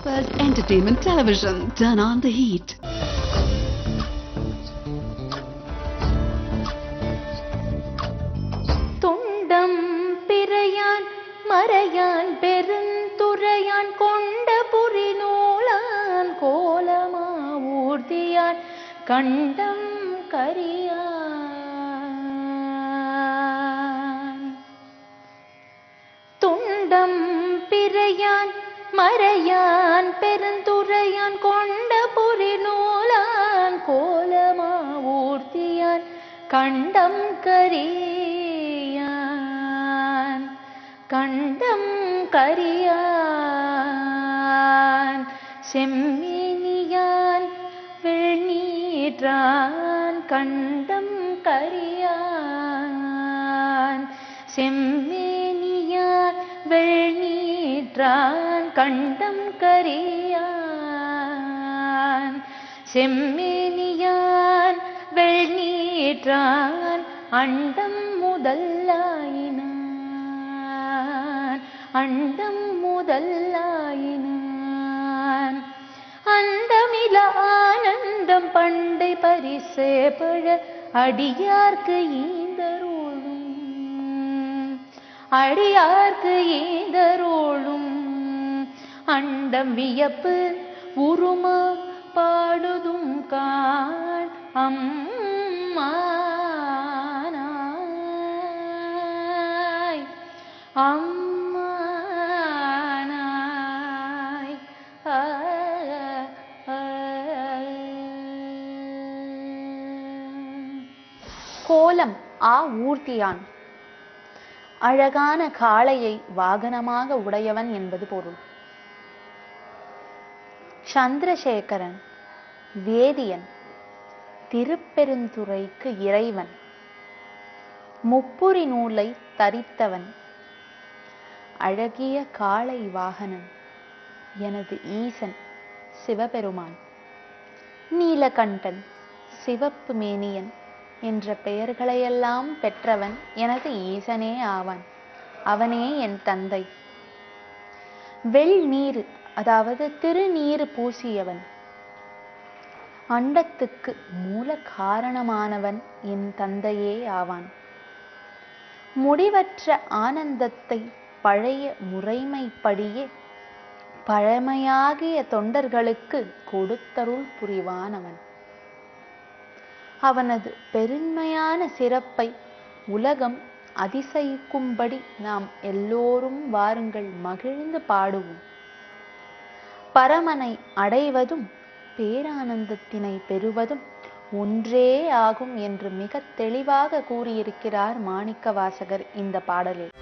first entertainment television. Turn on the heat. துண்டம் பிறையான் மறையான் பெருந்துறையான் கொண்ட புரிநூலான் கோலமா ஊர்தியான் கண்டம் கரியான். துண்டம் பிறையான் மறையான் பெருந்துறையான் கொண்ட புரிநூலான் கோலமா ஊர்தியான் கண்டம் கரியான். கண்டம் கரியான். செம்மேனியான் வெண்ணீற்றான் கண்டம் கரியான். செம்மேனியான் வெண்ணீற்றான் கண்டம் கரியான். செம்மேனியான் வெண்ணீற்றான் அண்டம் முதலாயினான். அண்டம் முதலாயினான். அண்டமில ஆனந்தம் பண்டை பரிசே பழ அடியார்க்கு ஈந்தருளும். அடியார்க்கு ஈந்தருளும். அண்டம் வியப்பு உருமா பாடுதும் காண் அம்மானாய். அம்மானாய். கோலம் ஆ ஊர்தியான். அழகான காளையை வாகனமாக உடையவன் என்பது பொருள். சந்திரசேகரன் வேதியன், திருப்பெருந்துறைக்கு இறைவன், முப்புரி நூலை தரித்தவன், அழகிய காளை வாகனன், எனது ஈசன் சிவபெருமான். நீலகண்டன், சிவப்பு மேனியன் என்ற பெயர்களையெல்லாம் பெற்றவன் எனது ஈசனே ஆவான். அவனே என் தந்தை. வெள் நீர் அதாவது திருநீறு பூசியவன். அண்டத்துக்கு மூல காரணமானவன் என் தந்தையே ஆவான். முடிவற்ற ஆனந்தத்தை பழைய முறைமைப்படியே பழமையாகிய தொண்டர்களுக்கு கொடுத்தருள் புரிவானவன். அவனது பெருமையான சிறப்பை உலகம் அதிசயிக்கும்படி நாம் எல்லோரும் வாருங்கள் மகிழ்ந்து பாடுவோம். பரமனை அடைவதும் பேரானந்தத்தினை பெறுவதும் ஒன்றே ஆகும் என்று மிக தெளிவாக கூறியிருக்கிறார் மாணிக்க வாசகர் இந்த பாடலில்.